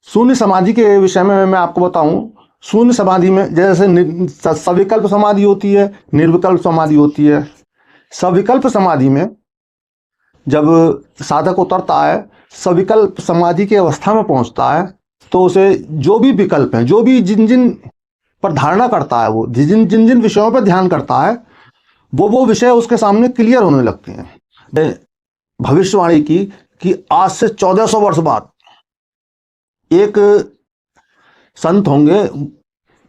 शून्य समाधि के विषय में मैं आपको बताऊं। शून्य समाधि में जैसे सविकल्प समाधि होती है, निर्विकल्प समाधि होती है। सविकल्प समाधि में जब साधक उतरता है, सविकल्प समाधि की अवस्था में पहुंचता है, तो उसे जो भी विकल्प हैं, जो भी जिन जिन पर धारणा करता है, वो जिन जिन जिन विषयों पर ध्यान करता है, वो विषय उसके सामने क्लियर होने लगते हैं। भविष्यवाणी की कि आज से 1400 वर्ष बाद एक संत होंगे,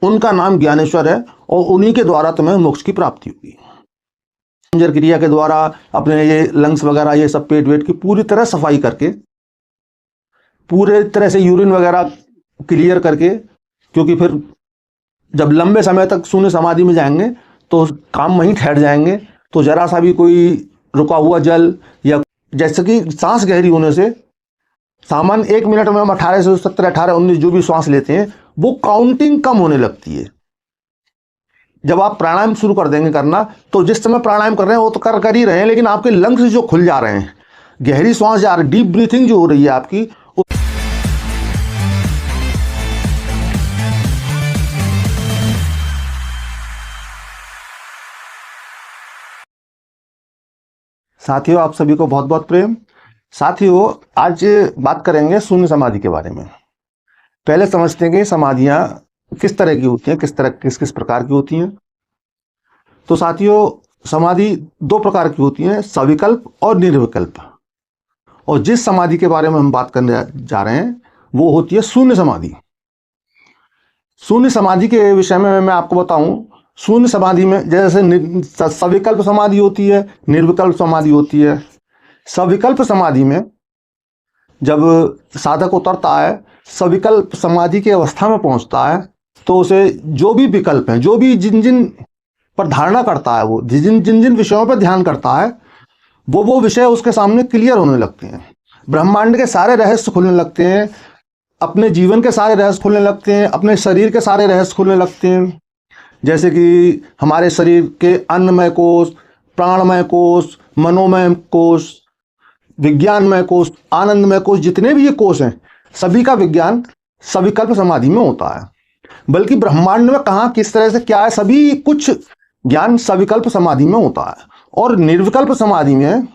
उनका नाम ज्ञानेश्वर है, और उन्हीं के द्वारा तुम्हें मोक्ष की प्राप्ति होगी। जर क्रिया के द्वारा अपने ये लंग्स वगैरह, ये सब पेट वेट की पूरी तरह सफाई करके, पूरे तरह से यूरिन वगैरह क्लियर करके, क्योंकि फिर जब लंबे समय तक शून्य समाधि में जाएंगे तो काम वहीं ठहर जाएंगे। तो जरा सा भी कोई रुका हुआ जल, या जैसे कि सांस गहरी होने से सामान्य 1 मिनट में हम 18 से 17, 18, 19 जो भी श्वास लेते हैं, वो काउंटिंग कम होने लगती है। जब आप प्राणायाम शुरू कर देंगे करना, तो जिस समय प्राणायाम कर रहे हैं वो तो कर ही रहे हैं, लेकिन आपके लंग्स जो खुल जा रहे हैं, गहरी श्वास जा रही, डीप ब्रीथिंग जो हो रही है आपकी, साथियों आप सभी को बहुत बहुत प्रेम। साथियों आज बात करेंगे शून्य समाधि के बारे में। पहले समझते हैं कि समाधियां किस तरह की होती हैं, किस किस प्रकार की होती हैं। तो साथियों समाधि 2 प्रकार की होती हैं, सविकल्प और निर्विकल्प। और जिस समाधि के बारे में हम बात करने जा रहे हैं वो होती है शून्य समाधि। शून्य समाधि के विषय में मैं आपको बताऊं। शून्य समाधि में जैसे सविकल्प समाधि होती है, निर्विकल्प समाधि होती है। सविकल्प समाधि में जब साधक उतरता है, सविकल्प समाधि की अवस्था में पहुंचता है, तो उसे जो भी विकल्प हैं, जो भी जिन जिन पर धारणा करता है, वो जिन जिन विषयों पर ध्यान करता है, वो विषय उसके सामने क्लियर होने लगते हैं। ब्रह्मांड के सारे रहस्य खुलने लगते हैं, अपने जीवन के सारे रहस्य खुलने लगते हैं, अपने शरीर के सारे रहस्य खुलने लगते हैं। जैसे कि हमारे शरीर के अन्नमय कोष, प्राणमय कोष, मनोमय कोष, विज्ञानमय कोष, आनंदमय कोष, जितने भी ये कोष हैं, सभी का विज्ञान सविकल्प समाधि में होता है। बल्कि ब्रह्मांड में कहाँ किस तरह से क्या है, सभी कुछ ज्ञान सविकल्प समाधि में होता है। और निर्विकल्प समाधि में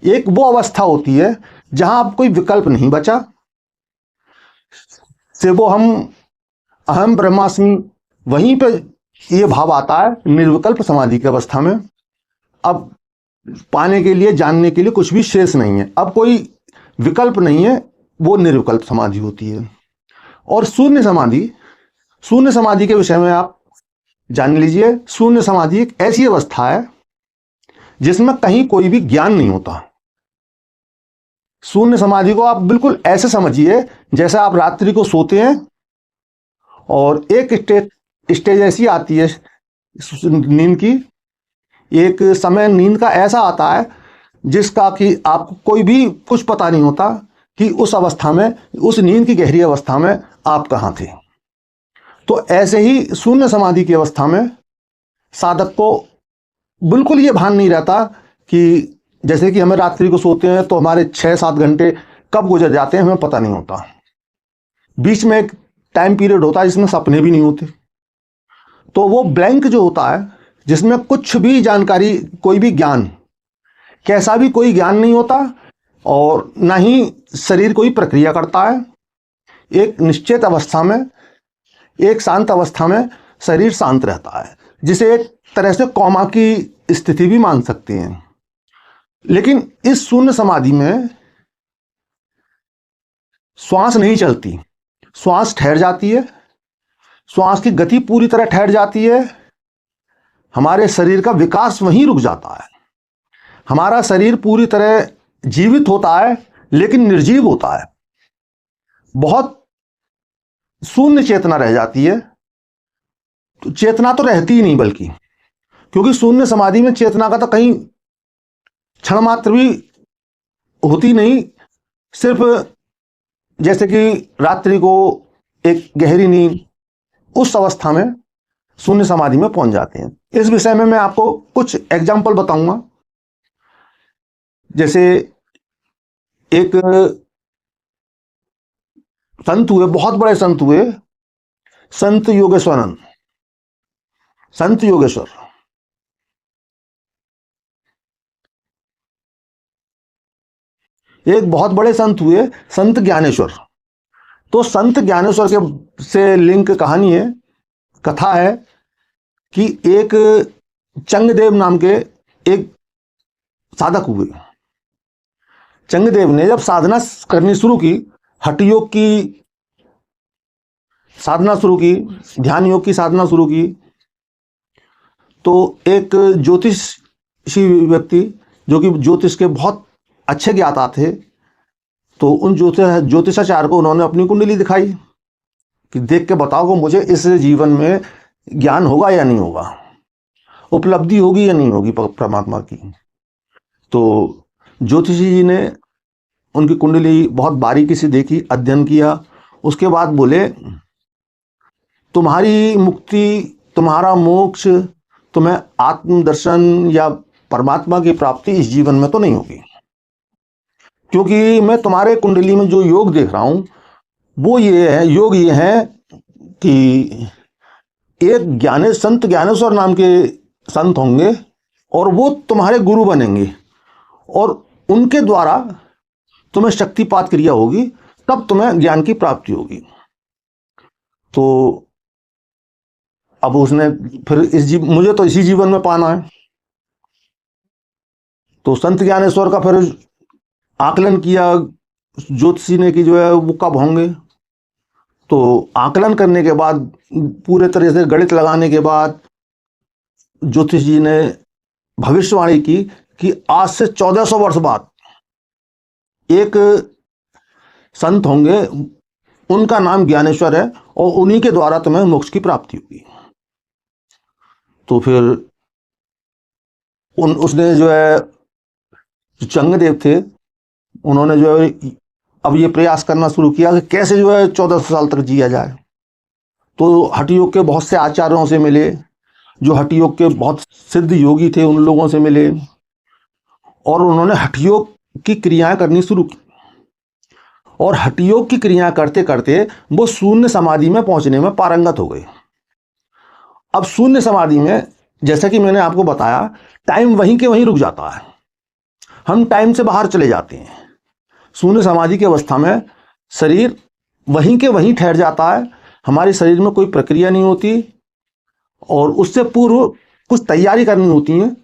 एक वो अवस्था होती है जहां अब कोई विकल्प नहीं बचा, से वो हम अहम ब्रह्मास्मि, वहीं पे ये भाव आता है निर्विकल्प समाधि की अवस्था में। अब पाने के लिए, जानने के लिए कुछ भी शेष नहीं है, अब कोई विकल्प नहीं है, वो निर्विकल्प समाधि होती है। और शून्य समाधि के विषय में आप जान लीजिए। शून्य समाधि एक ऐसी अवस्था है जिसमें कहीं कोई भी ज्ञान नहीं होता। शून्य समाधि को आप बिल्कुल ऐसे समझिए जैसे आप रात्रि को सोते हैं और एक स्टेज ऐसी आती है नींद की, एक समय नींद का ऐसा आता है जिसका कि आपको कोई भी कुछ पता नहीं होता कि उस अवस्था में, उस नींद की गहरी अवस्था में आप कहाँ थे। तो ऐसे ही शून्य समाधि की अवस्था में साधक को बिल्कुल ये भान नहीं रहता कि जैसे कि हमें रात्रि को सोते हैं तो हमारे 6-7 घंटे कब गुजर जाते हैं हमें पता नहीं होता। बीच में एक टाइम पीरियड होता है जिसमें सपने भी नहीं होते। तो वो ब्लैंक जो होता है, जिसमें कुछ भी जानकारी, कोई भी ज्ञान, कैसा भी कोई ज्ञान नहीं होता, और ना ही शरीर कोई प्रक्रिया करता है। एक निश्चित अवस्था में, एक शांत अवस्था में शरीर शांत रहता है, जिसे एक तरह से कोमा की स्थिति भी मान सकते हैं। लेकिन इस शून्य समाधि में श्वास नहीं चलती, श्वास ठहर जाती है, श्वास की गति पूरी तरह ठहर जाती है। हमारे शरीर का विकास वहीं रुक जाता है। हमारा शरीर पूरी तरह जीवित होता है लेकिन निर्जीव होता है। बहुत शून्य चेतना रह जाती है। तो चेतना तो रहती ही नहीं, बल्कि क्योंकि शून्य समाधि में चेतना का तो कहीं क्षण मात्र भी होती नहीं। सिर्फ जैसे कि रात्रि को एक गहरी नींद, उस अवस्था में शून्य समाधि में पहुंच जाते हैं। इस विषय में मैं आपको कुछ एग्जाम्पल बताऊंगा। जैसे एक संत हुए, बहुत बड़े संत हुए, संत योगेश्वरानंद, संत योगेश्वर। एक बहुत बड़े संत हुए संत ज्ञानेश्वर। तो संत ज्ञानेश्वर के से लिंक कहानी है, कथा है कि एक चंगदेव नाम के एक साधक हुए। चंगदेव ने जब साधना करनी शुरू की, हठ योग की साधना शुरू की, ध्यान योग की साधना शुरू की, तो एक ज्योतिषी व्यक्ति जो कि ज्योतिष के बहुत अच्छे ज्ञाता थे, तो उन ज्योतिषाचार्य को उन्होंने अपनी कुंडली दिखाई कि देख के बताओ कि मुझे इस जीवन में ज्ञान होगा या नहीं होगा, उपलब्धि होगी या नहीं होगी परमात्मा की। तो ज्योतिषी जी ने उनकी कुंडली बहुत बारीकी से देखी, अध्ययन किया। उसके बाद बोले, तुम्हारी मुक्ति, तुम्हारा मोक्ष, तुम्हें आत्मदर्शन या परमात्मा की प्राप्ति इस जीवन में तो नहीं होगी, क्योंकि मैं तुम्हारे कुंडली में जो योग देख रहा हूं वो ये है, योग ये है कि एक संत ज्ञानेश्वर नाम के संत होंगे और वो तुम्हारे गुरु बनेंगे और उनके द्वारा तुम्हें शक्तिपात क्रिया होगी, तब तुम्हें ज्ञान की प्राप्ति होगी। तो अब उसने फिर मुझे तो इसी जीवन में पाना है, तो संत ज्ञानेश्वर का फिर आकलन किया ज्योतिषी ने कि जो है वो कब होंगे। तो आकलन करने के बाद, पूरे तरह से गणित लगाने के बाद, ज्योतिष जी ने भविष्यवाणी की कि आज से 1400 वर्ष बाद एक संत होंगे, उनका नाम ज्ञानेश्वर है और उन्हीं के द्वारा तुम्हें मोक्ष की प्राप्ति होगी। तो फिर उसने जो है, जो चंगदेव थे, उन्होंने जो है अब ये प्रयास करना शुरू किया कि कैसे जो है 1400 साल तक जिया जाए। तो हठ योग के बहुत से आचार्यों से मिले, जो हठ योग के बहुत सिद्ध योगी थे, उन लोगों से मिले और उन्होंने हठ योग की क्रियाएं करनी शुरू की। और हठ योग की क्रियाएं करते करते वो शून्य समाधि में पहुंचने में पारंगत हो गए। अब शून्य समाधि में, जैसा कि मैंने आपको बताया, टाइम वहीं के वहीं रुक जाता है, हम टाइम से बाहर चले जाते हैं। शून्य समाधि की अवस्था में शरीर वहीं के वहीं ठहर जाता है, हमारे शरीर में कोई प्रक्रिया नहीं होती और उससे पूर्व कुछ तैयारी करनी होती है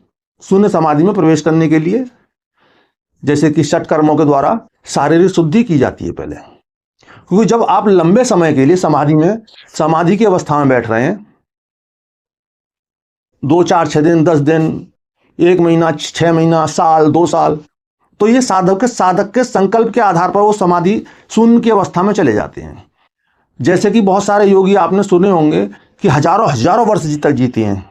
शून्य समाधि में प्रवेश करने के लिए। जैसे कि षट कर्मों के द्वारा शारीरिक शुद्धि की जाती है पहले, क्योंकि जब आप लंबे समय के लिए समाधि की अवस्था में बैठ रहे हैं, 2, 4, 6 दिन, 10 दिन, 1 महीना, 6 महीना, साल, 2 साल, तो ये साधक के संकल्प के आधार पर वो समाधि शून्य की अवस्था में चले जाते हैं। जैसे कि बहुत सारे योगी आपने सुने होंगे कि हजारों वर्ष तक जीते हैं,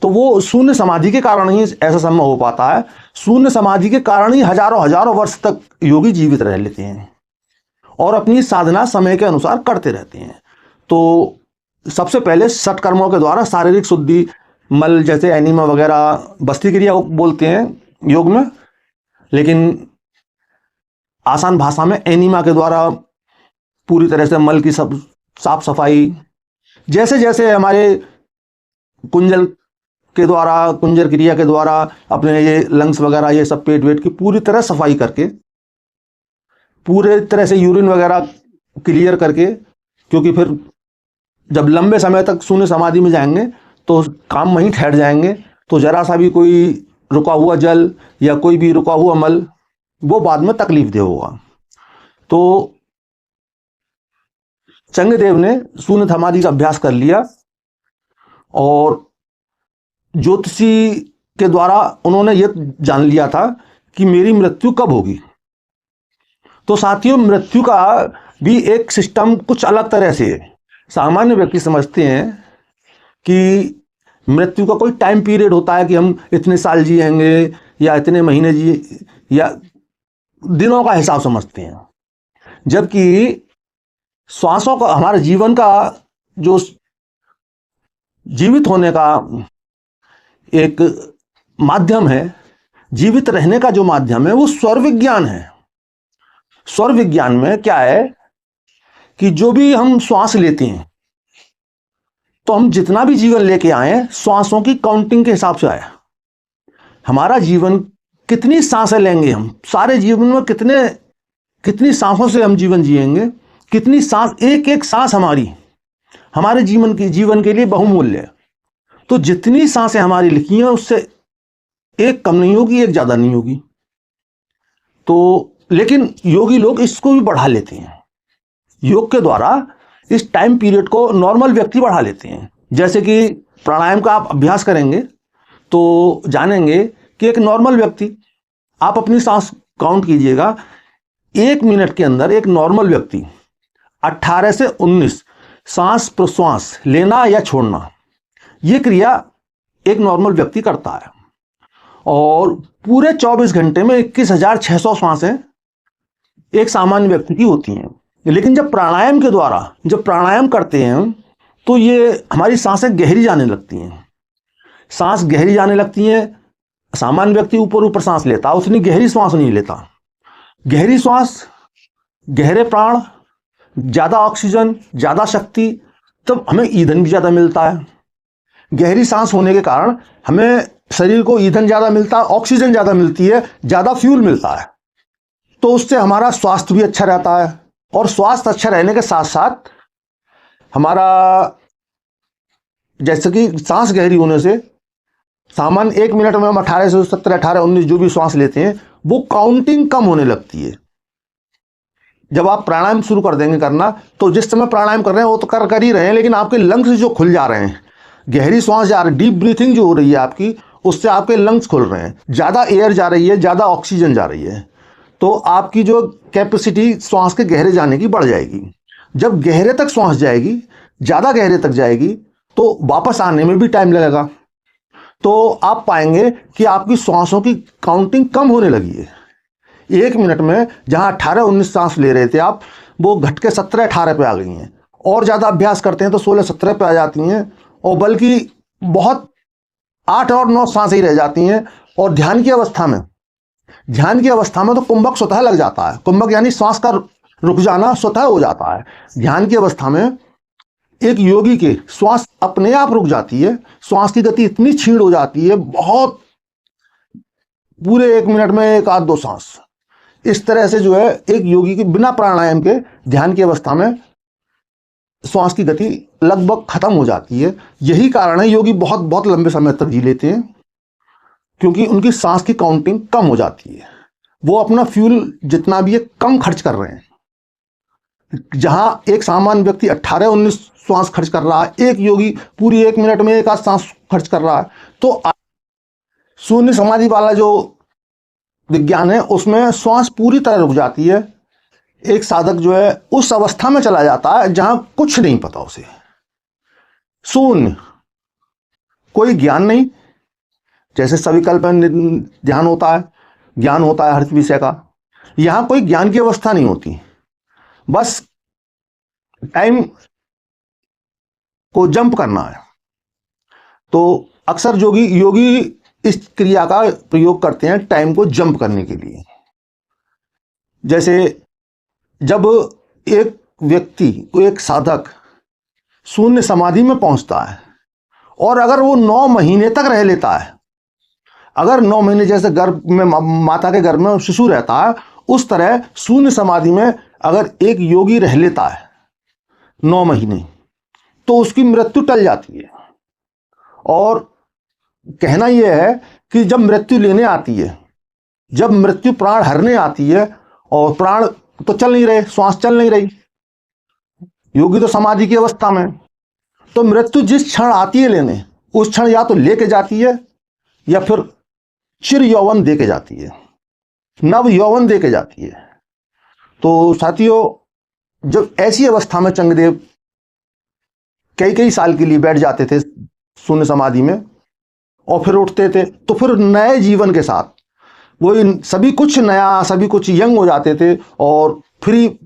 तो वो शून्य समाधि के कारण ही ऐसा संभव हो पाता है। शून्य समाधि के कारण ही हजारों वर्ष तक योगी जीवित रह लेते हैं और अपनी साधना समय के अनुसार करते रहते हैं। तो सबसे पहले षट कर्मों के द्वारा शारीरिक शुद्धि, मल जैसे एनीमा वगैरह, बस्ती क्रिया बोलते हैं योग में, लेकिन आसान भाषा में एनीमा के द्वारा पूरी तरह से मल की सब साफ सफाई, जैसे जैसे हमारे कुंजर क्रिया के द्वारा अपने ये लंग्स वगैरह, ये सब पेट वेट की पूरी तरह सफाई करके, पूरे तरह से यूरिन वगैरह क्लियर करके, क्योंकि फिर जब लंबे समय तक शून्य समाधि में जाएंगे तो काम वहीं ठहर जाएंगे, तो जरा सा भी कोई रुका हुआ जल या कोई भी रुका हुआ मल वो बाद में तकलीफ दे होगा। तो चंगदेव ने शून्य समाधि का अभ्यास कर लिया और ज्योतिषी के द्वारा उन्होंने ये जान लिया था कि मेरी मृत्यु कब होगी। तो साथियों, मृत्यु का भी एक सिस्टम कुछ अलग तरह से है। सामान्य व्यक्ति समझते हैं कि मृत्यु का कोई टाइम पीरियड होता है कि हम इतने साल जिएंगे या इतने महीने जी, या दिनों का हिसाब समझते हैं, जबकि श्वासों का, हमारे जीवन का जो जीवित होने का एक माध्यम है, जीवित रहने का जो माध्यम है, वो स्वर विज्ञान है। स्वर विज्ञान में क्या है कि जो भी हम श्वास लेते हैं, तो हम जितना भी जीवन लेके आए श्वासों की काउंटिंग के हिसाब से आया। हमारा जीवन कितनी सांसें लेंगे, हम सारे जीवन में कितनी सांसों से हम जीवन जिएंगे, कितनी सांस, एक एक सांस हमारे जीवन के लिए बहुमूल्य है। तो जितनी सांसें हमारी लिखी हैं उससे एक कम नहीं होगी, एक ज्यादा नहीं होगी। तो लेकिन योगी लोग इसको भी बढ़ा लेते हैं। योग के द्वारा इस टाइम पीरियड को नॉर्मल व्यक्ति बढ़ा लेते हैं। जैसे कि प्राणायाम का आप अभ्यास करेंगे तो जानेंगे कि एक नॉर्मल व्यक्ति, आप अपनी सांस काउंट कीजिएगा, 1 मिनट के अंदर एक नॉर्मल व्यक्ति 18 से 19 सांस प्रश्वास लेना या छोड़ना, ये क्रिया एक नॉर्मल व्यक्ति करता है। और पूरे 24 घंटे में 21,600 सांसें एक सामान्य व्यक्ति की होती हैं। लेकिन जब प्राणायाम के द्वारा जब प्राणायाम करते हैं तो ये हमारी सांसें गहरी जाने लगती हैं। सांस गहरी जाने लगती हैं। सामान्य व्यक्ति ऊपर ऊपर सांस लेता, उतनी गहरी सांस नहीं लेता। गहरी सांस, गहरे प्राण, ज्यादा ऑक्सीजन, ज्यादा शक्ति, तब हमें ईंधन भी ज्यादा मिलता है। गहरी सांस होने के कारण हमें शरीर को ईंधन ज्यादा मिलता है, ऑक्सीजन ज्यादा मिलती है, ज्यादा फ्यूल मिलता है। तो उससे हमारा स्वास्थ्य भी अच्छा रहता है। और स्वास्थ्य अच्छा रहने के साथ साथ हमारा, जैसे कि सांस गहरी होने से सामान्य 1 मिनट में हम 18 से 17, 18, 19 जो भी सांस लेते हैं वो काउंटिंग कम होने लगती है। जब आप प्राणायाम शुरू कर देंगे करना, तो जिस समय प्राणायाम कर रहे हैं वो तो कर ही रहे हैं, लेकिन आपके लंग्स जो खुल जा रहे हैं, गहरी सांस जा रही, डीप ब्रीथिंग जो हो रही है आपकी, उससे आपके लंग्स खुल रहे हैं, ज्यादा एयर जा रही है, ज्यादा ऑक्सीजन जा रही है। तो आपकी जो कैपेसिटी श्वास के गहरे जाने की बढ़ जाएगी। जब गहरे तक श्वास जाएगी, ज्यादा गहरे तक जाएगी, तो वापस आने में भी टाइम लगेगा। तो आप पाएंगे कि आपकी श्वासों की काउंटिंग कम होने लगी है। 1 मिनट में जहां 18-19 सांस ले रहे थे आप, वो घट के 17-18 पे आ गई हैं। और ज्यादा अभ्यास करते हैं तो 16-17 पे आ जाती हैं, और बल्कि बहुत 8 और 9 सांसें ही रह जाती हैं। और ध्यान की अवस्था में तो कुंभक स्वतः लग जाता है। कुंभक यानी श्वास का रुक जाना स्वतः हो जाता है। ध्यान की अवस्था में एक योगी के श्वास अपने आप रुक जाती है। श्वास की गति इतनी क्षीण हो जाती है, बहुत पूरे 1 मिनट में 1 आध 2 सांस, इस तरह से जो है एक योगी के बिना प्राणायाम के ध्यान की अवस्था में श्वास की गति लगभग खत्म हो जाती है। यही कारण है योगी बहुत बहुत लंबे समय तक जी लेते हैं, क्योंकि उनकी सांस की काउंटिंग कम हो जाती है। वो अपना फ्यूल जितना भी है कम खर्च कर रहे हैं। जहां एक सामान्य व्यक्ति 18-19 सांस खर्च कर रहा है, एक योगी पूरी 1 मिनट में 1 आध सांस खर्च कर रहा है। तो शून्य समाधि वाला जो विज्ञान है उसमें श्वास पूरी तरह रुक जाती है। एक साधक जो है उस अवस्था में चला जाता है जहां कुछ नहीं पता उसे, शून्य, कोई ज्ञान नहीं। जैसे सविकल्प ध्यान होता है, ज्ञान होता है हर विषय का, यहां कोई ज्ञान की अवस्था नहीं होती। बस टाइम को जंप करना है। तो अक्सर योगी इस क्रिया का प्रयोग करते हैं टाइम को जंप करने के लिए। जैसे जब एक व्यक्ति, एक साधक शून्य समाधि में पहुंचता है, और अगर वो 9 महीने तक रह लेता है, अगर 9 महीने जैसे गर्भ में माता के गर्भ में शिशु रहता है, उस तरह शून्य समाधि में अगर एक योगी रह लेता है 9 महीने, तो उसकी मृत्यु टल जाती है। और कहना यह है कि जब मृत्यु लेने आती है, जब मृत्यु प्राण हरने आती है, और प्राण तो चल नहीं रहे, श्वास चल नहीं रही, योगी तो समाधि की अवस्था में, तो मृत्यु जिस क्षण आती है लेने, उस क्षण या तो लेके जाती है या फिर चिर यौवन दे के जाती है, नव यौवन दे के जाती है। तो साथियों, जब ऐसी अवस्था में चंद्रदेव कई साल के लिए बैठ जाते थे शून्य समाधि में, और फिर उठते थे, तो फिर नए जीवन के साथ वो सभी कुछ नया, सभी कुछ यंग हो जाते थे। और फिर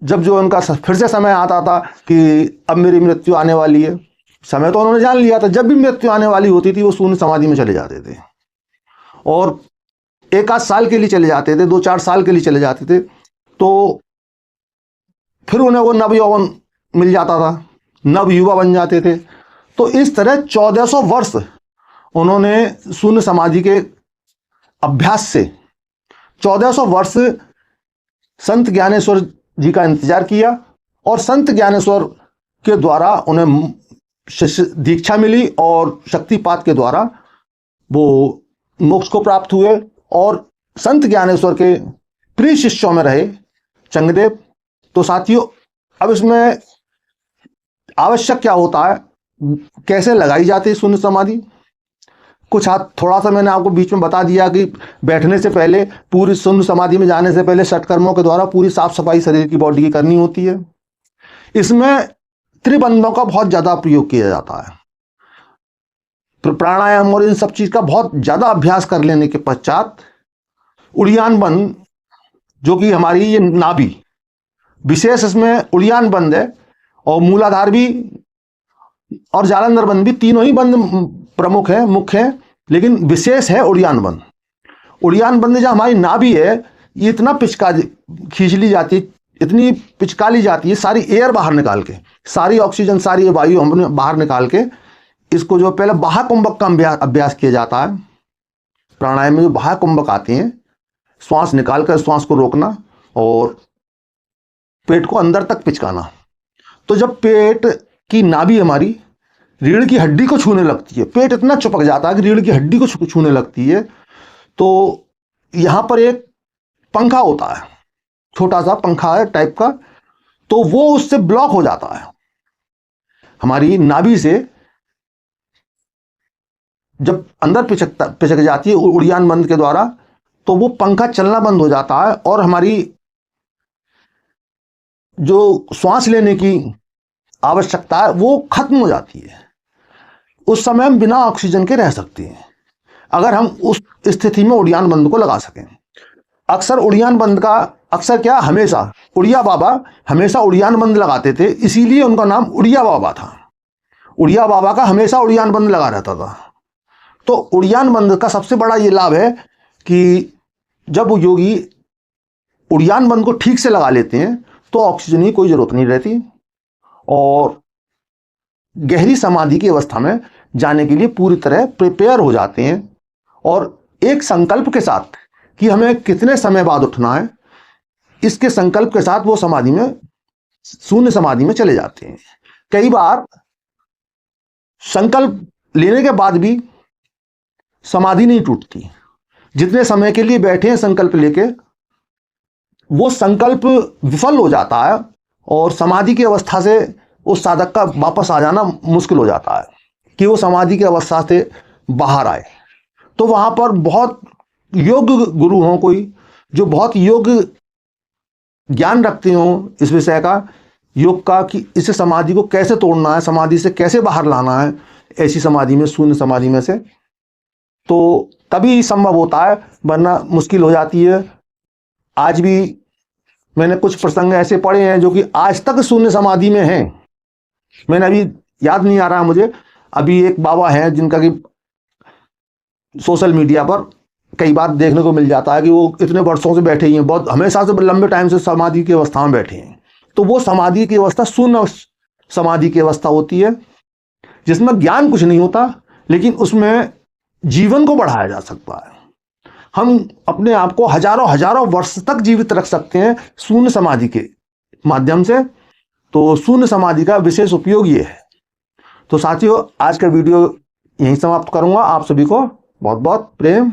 जब जो उनका फिर से समय आता था कि अब मेरी मृत्यु आने वाली है, समय तो उन्होंने जान लिया था, जब भी मृत्यु आने वाली होती थी वो शून्य समाधि में चले जाते थे, और 1 आध साल के लिए चले जाते थे, 2-4 साल के लिए चले जाते थे। तो फिर उन्हें वो नव यौवन मिल जाता था, नव युवा बन जाते थे। तो इस तरह 1400 वर्ष उन्होंने शून्य समाधि के अभ्यास से 1400 वर्ष संत ज्ञानेश्वर जी का इंतजार किया, और संत ज्ञानेश्वर के द्वारा उन्हें दीक्षा मिली और शक्तिपात के द्वारा वो मोक्ष को प्राप्त हुए, और संत ज्ञानेश्वर के प्रिय शिष्यों में रहे चंगदेव। तो साथियों, अब इसमें आवश्यक क्या होता है, कैसे लगाई जाती है शून्य समाधि, कुछ हाथ थोड़ा सा मैंने आपको बीच में बता दिया कि बैठने से पहले, पूरी शून्य समाधि में जाने से पहले षटकर्मों के द्वारा पूरी साफ सफाई शरीर की बॉडी की करनी होती है। इसमें त्रिबंधों का बहुत ज्यादा प्रयोग किया जाता है। प्राणायाम और इन सब चीज का बहुत ज्यादा अभ्यास कर लेने के पश्चात उड़ियान बंद, जो कि हमारी ये नाभि विशेष, इसमें उड़ियान बंद है और मूलाधार भी और जालंधर बंद भी, तीनों ही बंद प्रमुख है, मुख्य है, लेकिन विशेष है उड़ियान बंद। उड़ियान बंद जो हमारी नाभि है, ये इतना पिचका खींच ली जाती है, इतनी पिचका ली जाती है, सारी एयर बाहर निकाल के, सारी ऑक्सीजन, सारी वायु हमने बाहर निकाल के, इसको जो पहले बाह्य कुंभक का अभ्यास किया जाता है। प्राणायाम में जो बाह्य कुंभक आते हैं, श्वास निकालकर श्वास को रोकना और पेट को अंदर तक पिचकाना। तो जब पेट की नाभि हमारी रीढ़ की हड्डी को छूने लगती है, पेट इतना चिपक जाता है कि रीढ़ की हड्डी को छूने लगती है, तो यहां पर एक पंखा होता है, छोटा सा पंखा है टाइप का, तो वो उससे ब्लॉक हो जाता है। हमारी नाभि से जब अंदर पिचक जाती है उड़ियान बंद के द्वारा, तो वो पंखा चलना बंद हो जाता है और हमारी जो श्वास लेने की आवश्यकता है वो खत्म हो जाती है। उस समय हम बिना ऑक्सीजन के रह सकते हैं, अगर हम उस स्थिति में उड़ियान बंद को लगा सकें। अक्सर उड़ियान बंद का, अक्सर क्या, हमेशा उड़िया बाबा हमेशा उड़ियान बंद लगाते थे, इसीलिए उनका नाम उड़िया बाबा था। उड़िया बाबा का हमेशा उड़ियान बंद लगा रहता था। तो उड़ियान बंद का सबसे बड़ा ये लाभ है कि जब वो योगी उड़ियान बंद को ठीक से लगा लेते हैं तो ऑक्सीजन की कोई जरूरत नहीं रहती, और गहरी समाधि की अवस्था में जाने के लिए पूरी तरह प्रिपेयर हो जाते हैं, और एक संकल्प के साथ कि हमें कितने समय बाद उठना है, इसके संकल्प के साथ वो समाधि में, शून्य समाधि में चले जाते हैं। कई बार संकल्प लेने के बाद भी समाधि नहीं टूटती, जितने समय के लिए बैठे हैं संकल्प लेके, वो संकल्प विफल हो जाता है और समाधि की अवस्था से उस साधक का वापस आ जाना मुश्किल हो जाता है कि वो समाधि की अवस्था से बाहर आए। तो वहां पर बहुत योग्य गुरु हों, कोई जो बहुत योग्य ज्ञान रखते हो इस विषय का, योग का, कि इस समाधि को कैसे तोड़ना है, समाधि से कैसे बाहर लाना है, ऐसी समाधि में, शून्य समाधि में से, तो तभी संभव होता है, वरना मुश्किल हो जाती है। आज भी मैंने कुछ प्रसंग ऐसे पढ़े हैं जो कि आज तक शून्य समाधि में हैं। मैंने अभी याद नहीं आ रहा मुझे, अभी एक बाबा हैं जिनका कि सोशल मीडिया पर कई बार देखने को मिल जाता है कि वो इतने वर्षों से बैठे ही हैं, बहुत हमेशा से लंबे टाइम से समाधि की अवस्था में बैठे हैं। तो वो समाधि की अवस्था शून्य समाधि की अवस्था होती है, जिसमें ज्ञान कुछ नहीं होता, लेकिन उसमें जीवन को बढ़ाया जा सकता है। हम अपने आप को हजारों हजारों वर्ष तक जीवित रख सकते हैं शून्य समाधि के माध्यम से। तो शून्य समाधि का विशेष उपयोग ये है। तो साथियों, आज का वीडियो यहीं समाप्त करूंगा। आप सभी को बहुत बहुत प्रेम।